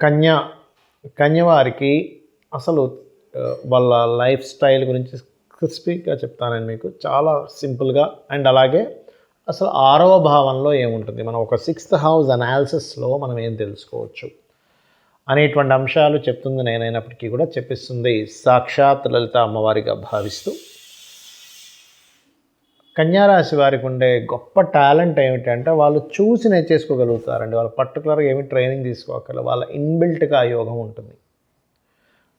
కన్య కన్యవారికి అసలు వాళ్ళ life style గురించి క్రిస్పీగా చెప్తానండి మీకు, చాలా సింపుల్గా. అండ్ అలాగే అసలు 6వ భావంలో ఏముంటుంది, మనం ఒక 6th హౌస్ అనాలిసిస్లో మనం ఏం తెలుసుకోవచ్చు అనేటువంటి అంశాలు చెప్తుంది నేనైనప్పటికీ కూడా చెప్పిస్తుంది సాక్షాత్ లలిత అమ్మవారిగా భావిస్తూ. కన్యారాశి వారికి ఉండే గొప్ప టాలెంట్ ఏమిటంటే వాళ్ళు చూసి నేర్చేసుకోగలుగుతారండి. వాళ్ళు పర్టికులర్గా ఏమి ట్రైనింగ్ తీసుకోగలరు, వాళ్ళ ఇన్బిల్ట్గా యోగం ఉంటుంది.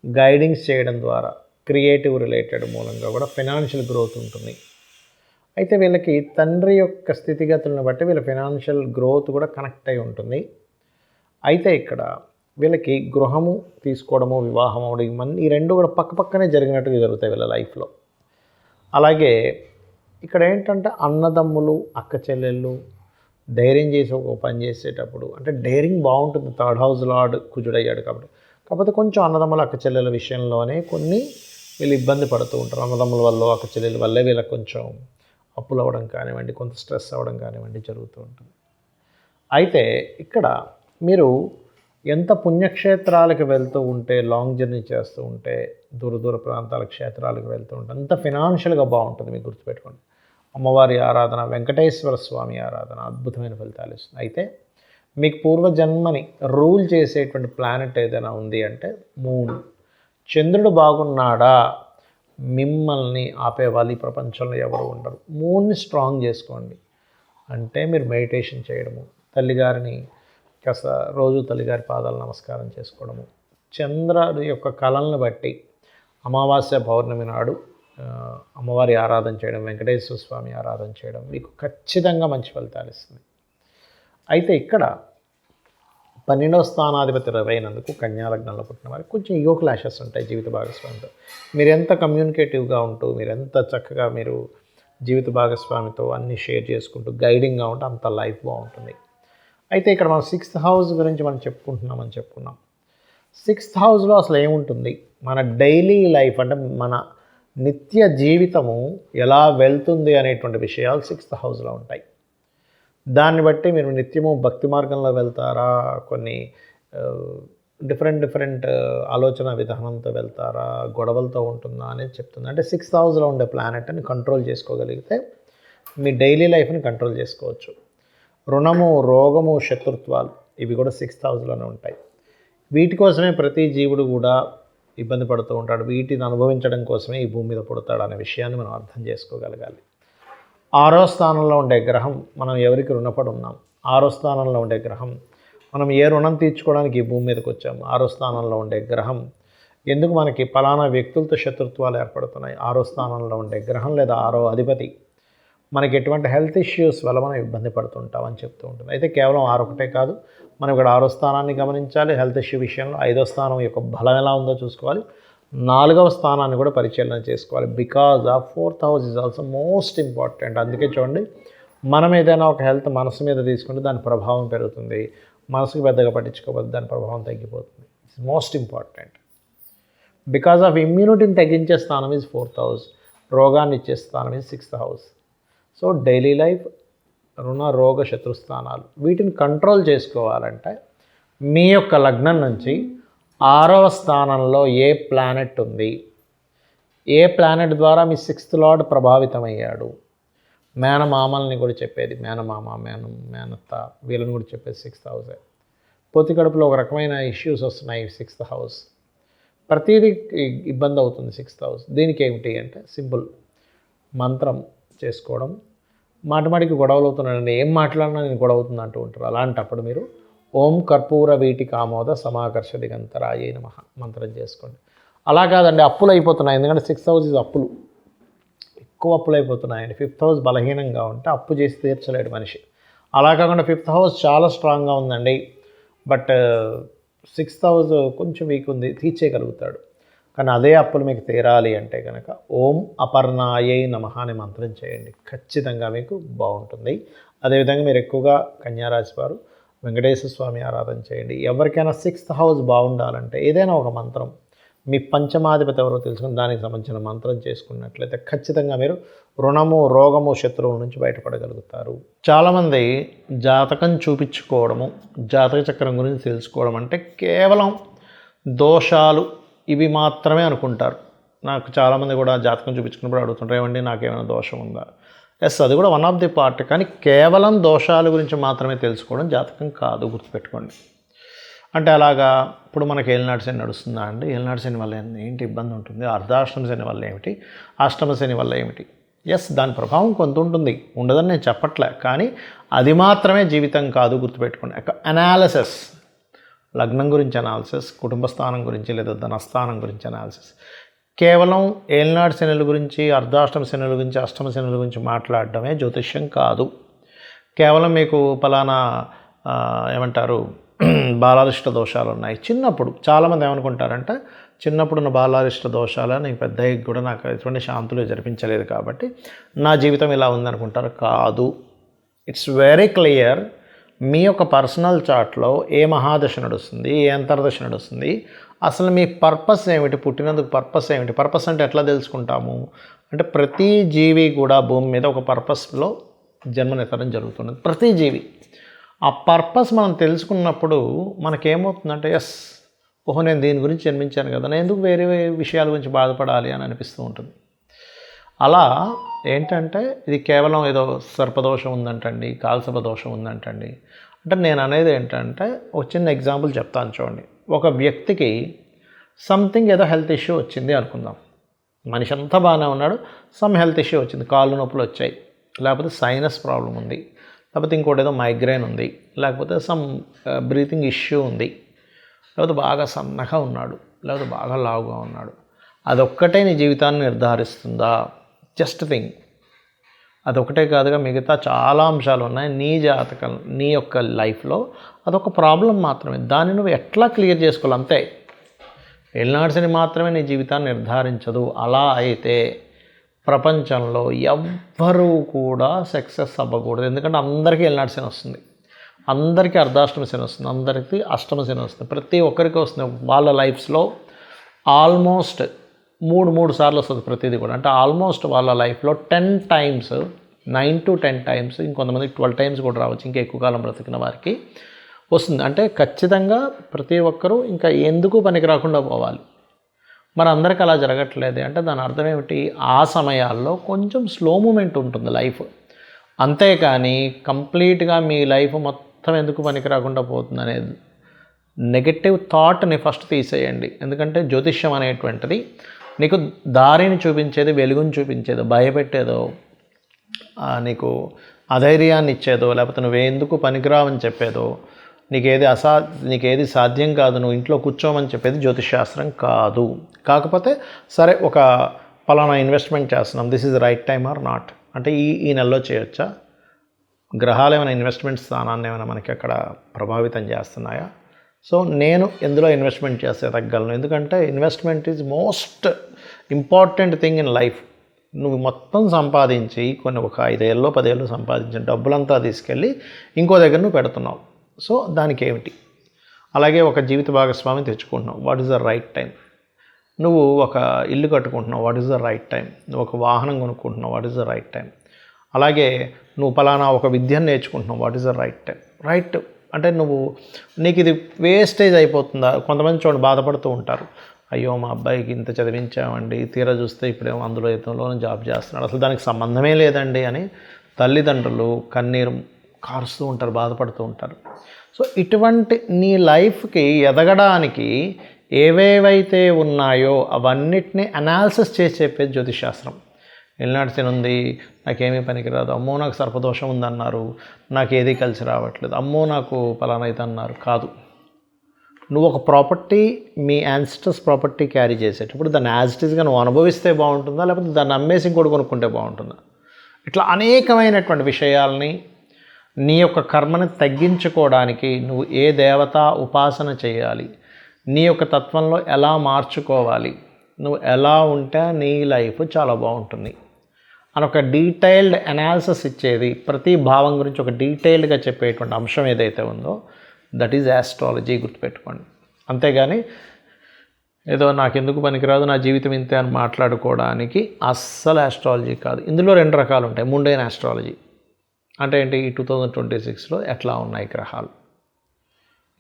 గైడింగ్స్ చేయడం ద్వారా క్రియేటివ్ రిలేటెడ్ మూలంగా కూడా ఫైనాన్షియల్ గ్రోత్ ఉంటుంది. అయితే వీళ్ళకి తండ్రి యొక్క స్థితిగతులను బట్టి వీళ్ళ ఫైనాన్షియల్ గ్రోత్ కూడా కనెక్ట్ అయి ఉంటుంది. అయితే ఇక్కడ వీళ్ళకి గృహము తీసుకోవడము, వివాహం అవడం, ఈ రెండు కూడా పక్కపక్కనే జరిగినట్టుగా జరుగుతాయి వీళ్ళ లైఫ్లో. అలాగే ఇక్కడ ఏంటంటే అన్నదమ్ములు, అక్క చెల్లెళ్ళు ధైర్యం చేసి ఒక పని చేసేటప్పుడు అంటే డైరింగ్ బాగుంటుంది. 3rd హౌస్ లార్డ్ కుజుడయ్యాడు కాబట్టి. కాకపోతే కొంచెం అన్నదమ్ములు, అక్క చెల్లెల విషయంలోనే కొన్ని వీళ్ళు ఇబ్బంది పడుతూ ఉంటారు. అన్నదమ్ముల వల్ల, అక్క చెల్లెల వల్లే వీళ్ళకి కొంచెం అప్పులు అవ్వడం కానివ్వండి, కొంత స్ట్రెస్ అవ్వడం కానివ్వండి జరుగుతూ ఉంటుంది. అయితే ఇక్కడ మీరు ఎంత పుణ్యక్షేత్రాలకు వెళ్తూ ఉంటే, లాంగ్ జర్నీ చేస్తూ ఉంటే, దూర ప్రాంతాల క్షేత్రాలకు వెళ్తూ ఉంటే అంత ఫినాన్షియల్గా బాగుంటుంది. మీకు గుర్తుపెట్టుకోండి, అమ్మవారి ఆరాధన, వెంకటేశ్వర స్వామి ఆరాధన అద్భుతమైన ఫలితాలు ఇస్తుంది. అయితే మీకు పూర్వజన్మని రూల్ చేసేటువంటి ప్లానెట్ ఏదైనా ఉంది అంటే మూన్. చంద్రుడు బాగున్నాడా మిమ్మల్ని ఆపేవాళ్ళు ఈ ప్రపంచంలో ఎవరు ఉండరు. మూన్ని స్ట్రాంగ్ చేసుకోండి. అంటే మీరు మెడిటేషన్ చేయడము, తల్లిగారిని కాస్త రోజు తల్లిగారి పాదాలు నమస్కారం చేసుకోవడము, చంద్రుడి యొక్క కళలను బట్టి అమావాస్య పౌర్ణమి నాడు అమ్మవారి ఆరాధన చేయడం, వెంకటేశ్వర స్వామి ఆరాధన చేయడం మీకు ఖచ్చితంగా మంచి ఫలితాలు ఇస్తుంది. అయితే ఇక్కడ 12వ స్థానాధిపతి రవైనందుకు కన్యాలగ్నంలో పుట్టిన వారికి కొంచెం ఈగో క్లాషెస్ ఉంటాయి జీవిత భాగస్వామితో. మీరు ఎంత కమ్యూనికేటివ్గా ఉంటూ, మీరు ఎంత చక్కగా మీరు జీవిత భాగస్వామితో అన్నీ షేర్ చేసుకుంటూ గైడింగ్గా ఉంటే అంత లైఫ్ బాగుంటుంది. అయితే ఇక్కడ మనం 6th హౌస్ గురించి మనం చెప్పుకున్నాం. 6th హౌస్లో అసలు ఏముంటుంది, మన డైలీ లైఫ్ అంటే మన నిత్య జీవితము ఎలా వెళ్తుంది అనేటువంటి విషయాలు 6th హౌస్లో ఉంటాయి. దాన్ని బట్టి మీరు నిత్యము భక్తి మార్గంలో వెళ్తారా, కొన్ని డిఫరెంట్ ఆలోచన విధానంతో వెళ్తారా, గొడవలతో ఉంటుందా అనేది చెప్తుంది. అంటే 6th హౌస్లో ఉండే ప్లానెట్ని కంట్రోల్ చేసుకోగలిగితే మీ డైలీ లైఫ్ని కంట్రోల్ చేసుకోవచ్చు. రుణము, రోగము, శత్రుత్వాలు ఇవి కూడా 6th హౌస్లోనే ఉంటాయి. వీటి కోసమే ప్రతి జీవుడు కూడా ఇబ్బంది పడుతూ ఉంటాడు. వీటిని అనుభవించడం కోసమే ఈ భూమి మీద పుడతాడు అనే విషయాన్ని మనం అర్థం చేసుకోగలగాలి. 6వ స్థానంలో ఉండే గ్రహం మనం ఎవరికి రుణపడి ఉన్నాం, 6వ స్థానంలో ఉండే గ్రహం మనం ఏ రుణం తీర్చుకోవడానికి ఈ భూమి మీదకి వచ్చాము, 6వ స్థానంలో ఉండే గ్రహం ఎందుకు మనకి పలానా వ్యక్తులతో శత్రుత్వాలు ఏర్పడుతున్నాయి, 6వ స్థానంలో ఉండే గ్రహం లేదా 6వ అధిపతి మనకి ఎటువంటి హెల్త్ ఇష్యూస్ వల్ల మనం ఇబ్బంది పడుతుంటామని చెప్తూ ఉంటుంది. అయితే కేవలం 6 ఒకటే కాదు, మనం ఇక్కడ 6వ స్థానాన్ని గమనించాలి. హెల్త్ ఇష్యూ విషయంలో 5వ స్థానం యొక్క బలం ఎలా ఉందో చూసుకోవాలి. 4వ స్థానాన్ని కూడా పరిశీలన చేసుకోవాలి. బికాజ్ ఆ 4th house is also most important. అందుకే చూడండి, మనం ఏదైనా ఒక హెల్త్ మనసు మీద తీసుకుంటే దాని ప్రభావం పెరుగుతుంది, మనసుకు పెద్దగా పట్టించుకోకపోతే దాని ప్రభావం తగ్గిపోతుంది. It's most important. Because of ఇమ్యూనిటీని తగ్గించే స్థానం ఈజ్ 4th హౌస్, రోగాన్ని ఇచ్చే స్థానం is 6th house. So daily life, రుణ, రోగ, శత్రుస్థానాలు వీటిని కంట్రోల్ చేసుకోవాలంటే మీ యొక్క లగ్నం నుంచి 6వ స్థానంలో ఏ ప్లానెట్ ఉంది, ఏ ప్లానెట్ ద్వారా మీ 6th లార్డ్ ప్రభావితమయ్యాడు, మేనమామల్ని కూడా చెప్పేది, మేనమామ, మేనత్త వీళ్ళని కూడా చెప్పేది 6th హౌసే. పొత్తి కడుపులో ఒక రకమైన ఇష్యూస్ వస్తున్నాయి 6th హౌస్, ప్రతిదీ ఇబ్బంది అవుతుంది 6th హౌస్. దీనికి ఏమిటి అంటే సింపుల్, మంత్రం చేసుకోవడం. మాటిమాటికి గొడవలు అవుతున్నాడండి, ఏం మాట్లాడినా నేను గొడవ అవుతుంది అంటూ ఉంటారు. అలాంటప్పుడు మీరు ఓం కర్పూర వీటి కామోద సమాకర్ష దిగంతరాయే నమః మంత్రం చేసుకోండి. అలా కాదండి, అప్పులు అయిపోతున్నాయి, ఎందుకంటే 6th హౌస్ ఇది అప్పులు, ఎక్కువ అప్పులు అయిపోతున్నాయండి. 5th హౌస్ బలహీనంగా ఉంటే అప్పు చేసి తీర్చలేడు మనిషి. అలా కాకుండా 5th హౌస్ చాలా స్ట్రాంగ్గా ఉందండి, బట్ 6th హౌస్ కొంచెం వీక్ ఉంది, తీర్చేయగలుగుతాడు. కానీ అదే అప్పులు మీకు తీరాలి అంటే కనుక ఓం అపర్ణాయై నమః అనే మంత్రం చేయండి, ఖచ్చితంగా మీకు బాగుంటుంది. అదేవిధంగా మీరు ఎక్కువగా కన్యారాశి వారు వెంకటేశ్వర స్వామి ఆరాధన చేయండి. ఎవరికైనా 6th హౌస్ బాగుండాలంటే ఏదైనా ఒక మంత్రం మీ పంచమాధిపతి ఎవరో తెలుసుకుని దానికి సంబంధించిన మంత్రం చేసుకున్నట్లయితే ఖచ్చితంగా మీరు రుణము, రోగము, శత్రువుల నుంచి బయటపడగలుగుతారు. చాలామంది జాతకం చూపించుకోవడము, జాతక చక్రం గురించి తెలుసుకోవడం అంటే కేవలం దోషాలు ఇవి మాత్రమే అనుకుంటారు. నాకు చాలామంది కూడా జాతకం చూపించుకున్నప్పుడు అడుగుతుంటారు, ఏమండి నాకేమైనా దోషం ఉందా? ఎస్, అది కూడా వన్ ఆఫ్ ది పార్ట్. కానీ కేవలం దోషాల గురించి మాత్రమే తెలుసుకోవడం జాతకం కాదు, గుర్తుపెట్టుకోండి. అంటే అలాగా ఇప్పుడు మనకి ఏలినాటి శని నడుస్తుందా అండి? ఏలినాటి శని వల్ల ఏంటి ఇబ్బంది ఉంటుంది? అర్ధాష్టమ శని వల్ల ఏమిటి? అష్టమ శని వల్ల ఏమిటి? ఎస్, దాని ప్రభావం కొంత ఉంటుంది, ఉండదని నేను చెప్పట్లే. కానీ అది మాత్రమే జీవితం కాదు, గుర్తుపెట్టుకోండి. అనాలిసిస్, లగ్నం గురించి అనాలిసిస్, కుటుంబ స్థానం గురించి లేదా ధనస్థానం గురించి అనాలిసిస్. కేవలం ఏలినాటి శనుల గురించి, అర్ధాష్టమ శనుల గురించి, అష్టమ శనుల గురించి మాట్లాడడమే జ్యోతిష్యం కాదు. కేవలం మీకు పలానా ఏమంటారు బాలారిష్ట దోషాలు ఉన్నాయి చిన్నప్పుడు, చాలామంది ఏమనుకుంటారంటే చిన్నప్పుడున్న బాలారిష్ట దోషాలు నీకు పెద్ద కూడా నాకు ఎటువంటి శాంతులు జరిపించలేదు కాబట్టి నా జీవితం ఇలా ఉందనుకుంటారు. కాదు, ఇట్స్ వెరీ క్లియర్. మీ యొక్క పర్సనల్ చార్ట్లో ఏ మహాదశ నడుస్తుంది, ఏ అంతర్దశ నడుస్తుంది, అసలు మీ పర్పస్ ఏమిటి, పుట్టినందుకు పర్పస్ ఏమిటి. పర్పస్ అంటే ఎట్లా తెలుసుకుంటాము అంటే ప్రతి జీవి కూడా భూమి మీద ఒక పర్పస్లో జన్మనెత్తడం జరుగుతుంది, ప్రతి జీవి. ఆ పర్పస్ మనం తెలుసుకున్నప్పుడు మనకేమవుతుందంటే ఎస్, ఓహో నేను దీని గురించి జన్మించాను కదా, నేను ఎందుకు వేరే విషయాల గురించి బాధపడాలి అని అనిపిస్తూ ఉంటుంది. అలా ఏంటంటే ఇది కేవలం ఏదో సర్పదోషం ఉందంటండి, కాల్సప దోషం ఉందంటండి. అంటే నేను అనేది ఏంటంటే ఒక చిన్న ఎగ్జాంపుల్ చెప్తాను చూడండి. ఒక వ్యక్తికి సంథింగ్ ఏదో హెల్త్ ఇష్యూ వచ్చింది అనుకుందాం. మనిషి అంతా బాగానే ఉన్నాడు, సమ్ హెల్త్ ఇష్యూ వచ్చింది, కాళ్ళు నొప్పులు వచ్చాయి, లేకపోతే సైనస్ ప్రాబ్లం ఉంది, లేకపోతే ఇంకోటి ఏదో మైగ్రేన్ ఉంది, లేకపోతే సమ్ బ్రీతింగ్ ఇష్యూ ఉంది, లేకపోతే బాగా సన్నగా ఉన్నాడు, లేకపోతే బాగా లావుగా ఉన్నాడు. అదొక్కటే నీ జీవితాన్ని నిర్ధారిస్తుందా? Just thing. అదొకటే కాదుగా మిగతా చాలా అంశాలు ఉన్నాయి నీ జాతకం, నీ యొక్క లైఫ్లో. అదొక ప్రాబ్లం మాత్రమే, దాన్ని నువ్వు ఎట్లా క్లియర్ చేసుకోవాలి అంతే. ఏలినాటి శని మాత్రమే నీ జీవితాన్ని నిర్ధారించదు. అలా అయితే ప్రపంచంలో ఎవ్వరూ కూడా సక్సెస్ అవ్వకూడదు. ఎందుకంటే అందరికీ ఏలినాటి శని వస్తుంది, అందరికీ అర్ధాష్టమ శని వస్తుంది, అందరికీ అష్టమ శని వస్తుంది, ప్రతి ఒక్కరికి వస్తుంది. వాళ్ళ లైఫ్స్లో ఆల్మోస్ట్ మూడు సార్లు వస్తుంది ప్రతిదీ కూడా. అంటే ఆల్మోస్ట్ వాళ్ళ లైఫ్లో 10 times, 9 to 10 times, ఇంకొంతమంది 12 times కూడా రావచ్చు, ఇంకా ఎక్కువ కాలం బ్రతికిన వారికి వస్తుంది. అంటే ఖచ్చితంగా ప్రతి ఒక్కరూ ఇంకా ఎందుకు పనికి రాకుండా పోవాలి. మరి అందరికీ అలా జరగట్లేదు అంటే దాని అర్థం ఏమిటి? ఆ సమయాల్లో కొంచెం స్లో మూమెంట్ ఉంటుంది లైఫ్. అంతేకాని కంప్లీట్గా మీ లైఫ్ మొత్తం ఎందుకు పనికి రాకుండా పోతుంది అనేది నెగటివ్ థాట్ని ఫస్ట్ తీసేయండి. ఎందుకంటే జ్యోతిష్యం అనేటువంటిది నీకు దారిని చూపించేది, వెలుగుని చూపించేదో, భయపెట్టేదో, నీకు అధైర్యాన్ని ఇచ్చేదో, లేకపోతే నువ్వెందుకు పనికిరావని చెప్పేదో, నీకేది సాధ్యం కాదు, నువ్వు ఇంట్లో కూర్చోమని చెప్పేది జ్యోతిషాస్త్రం కాదు. కాకపోతే సరే ఒక పలానా ఇన్వెస్ట్మెంట్ చేస్తున్నాం, this is right time or not, అంటే ఈ నెలలో చేయొచ్చా, గ్రహాలు ఏమైనా ఇన్వెస్ట్మెంట్ స్థానాన్ని ఏమైనా మనకి అక్కడ ప్రభావితం చేస్తున్నాయా, సో నేను ఎందులో ఇన్వెస్ట్మెంట్ చేస్తే తగ్గలను. ఎందుకంటే investment is most important thing in life. నువ్వు మొత్తం సంపాదించి ఒక 5 ఏళ్ళలో 10 ఏళ్ళు సంపాదించిన డబ్బులంతా తీసుకెళ్ళి ఇంకో దగ్గర నువ్వు పెడుతున్నావు. సో దానికి ఏమిటి? అలాగే ఒక జీవిత భాగస్వామిని తెచ్చుకుంటున్నావు, what is the right time. నువ్వు ఒక ఇల్లు కట్టుకుంటున్నావు, what is the right time. నువ్వు ఒక వాహనం కొనుక్కుంటున్నావు, what is the right time. అలాగే నువ్వు పలానా ఒక విద్యను నేర్చుకుంటున్నావు, what is the right time. Right అంటే నీకు ఇది వేస్టేజ్ అయిపోతుందా? కొంతమంది చూడండి బాధపడుతూ ఉంటారు, అయ్యో మా అబ్బాయికి ఇంత చదివించామండి, తీరా చూస్తే ఇప్పుడేమో అందులోనే జాబ్ చేస్తున్నాడు, అసలు దానికి సంబంధమే లేదండి అని తల్లిదండ్రులు కన్నీరు కారుస్తూ ఉంటారు, బాధపడుతూ ఉంటారు. సో ఇటువంటి నీ లైఫ్కి ఎదగడానికి ఏవేవైతే ఉన్నాయో అవన్నిటిని అనాలిసిస్ చేసి చెప్పేది జ్యోతిషాస్త్రం. ఏలినాటి శని ఉంది, నాకేమీ పనికిరాదు, అమ్మో నాకు సర్పదోషం ఉందన్నారు, నాకు ఏది కలిసి రావట్లేదు, అమ్మో నాకు పలానా అయితే అన్నారు. కాదు, నువ్వు ఒక ప్రాపర్టీ, మీ యాన్సిస్టర్స్ ప్రాపర్టీ క్యారీ చేసేటప్పుడు దాన్ని యాజ్ ఇట్ ఈస్గా నువ్వు అనుభవిస్తే బాగుంటుందా, లేకపోతే దాన్ని అమ్మేసి ఇంకోటి కొనుక్కుంటే బాగుంటుందా? ఇట్లా అనేకమైనటువంటి విషయాల్ని నీ యొక్క కర్మని తగ్గించుకోవడానికి నువ్వు ఏ దేవత ఉపాసన చేయాలి, నీ యొక్క తత్వంలో ఎలా మార్చుకోవాలి, నువ్వు ఎలా ఉంటే నీ లైఫ్ చాలా బాగుంటుంది అని ఒక డీటెయిల్డ్ అనాలిసిస్ ఇచ్చేది, ప్రతి భావం గురించి ఒక డీటెయిల్డ్గా చెప్పేటువంటి అంశం ఏదైతే ఉందో దట్ ఈజ్ యాస్ట్రాలజీ, గుర్తుపెట్టుకోండి. అంతేగాని ఏదో నాకెందుకు పనికిరాదు, నా జీవితం ఇంతే అని మాట్లాడుకోవడానికి అస్సలు ఆస్ట్రాలజీ కాదు. ఇందులో 2 రకాలు ఉంటాయి. ముండైన ఆస్ట్రాలజీ అంటే ఏంటి, ఈ 2026లో ఎట్లా ఉన్నాయి గ్రహాలు,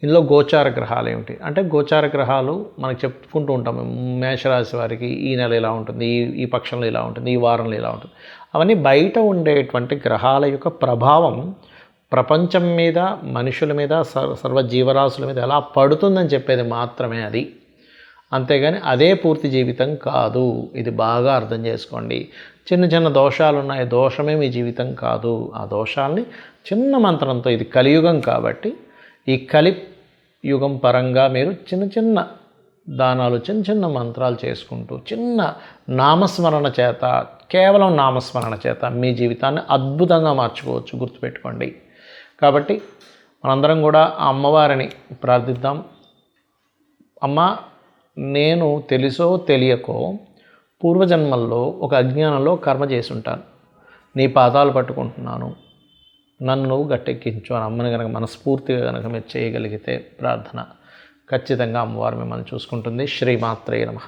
ఇందులో గోచార గ్రహాలు ఏమిటి అంటే, గోచార గ్రహాలు మనకు చెప్పుకుంటూ ఉంటాం. మేషరాశి వారికి ఈ నెల ఇలా ఉంటుంది, ఈ పక్షంలో ఇలా ఉంటుంది, ఈ వారంలో ఇలా ఉంటుంది. అవన్నీ బయట ఉండేటువంటి గ్రహాల యొక్క ప్రభావం ప్రపంచం మీద, మనుషుల మీద, సర్వ జీవరాశుల మీద ఎలా పడుతుందని చెప్పేది మాత్రమే అది. అంతేగాని అదే పూర్తి జీవితం కాదు. ఇది బాగా అర్థం చేసుకోండి. చిన్న చిన్న దోషాలు ఉన్నాయి, దోషమే మీ జీవితం కాదు. ఆ దోషాలని చిన్న మంత్రంతో, ఇది కలియుగం కాబట్టి ఈ కలియుగం పరంగా మీరు చిన్న చిన్న దానాలు, చిన్న చిన్న మంత్రాలు చేసుకుంటూ, చిన్న నామస్మరణ చేత, కేవలం నామస్మరణ చేత మీ జీవితాన్ని అద్భుతంగా మార్చుకోవచ్చు. గుర్తుపెట్టుకోండి. కాబట్టి మనందరం కూడా ఆ అమ్మవారిని ప్రార్థిద్దాం. అమ్మ, నేను తెలుసో తెలియకో పూర్వజన్మల్లో ఒక అజ్ఞానంలో కర్మ చేసి ఉంటాను, నీ పాదాలు పట్టుకుంటున్నాను, నన్ను నువ్వు గట్టెక్కించు అని అమ్మని కనుక మనస్ఫూర్తిగా కనుక మీరు చేయగలిగితే ప్రార్థన, ఖచ్చితంగా అమ్మవారు మిమ్మల్ని చూసుకుంటుంది. శ్రీమాత్రే నమః.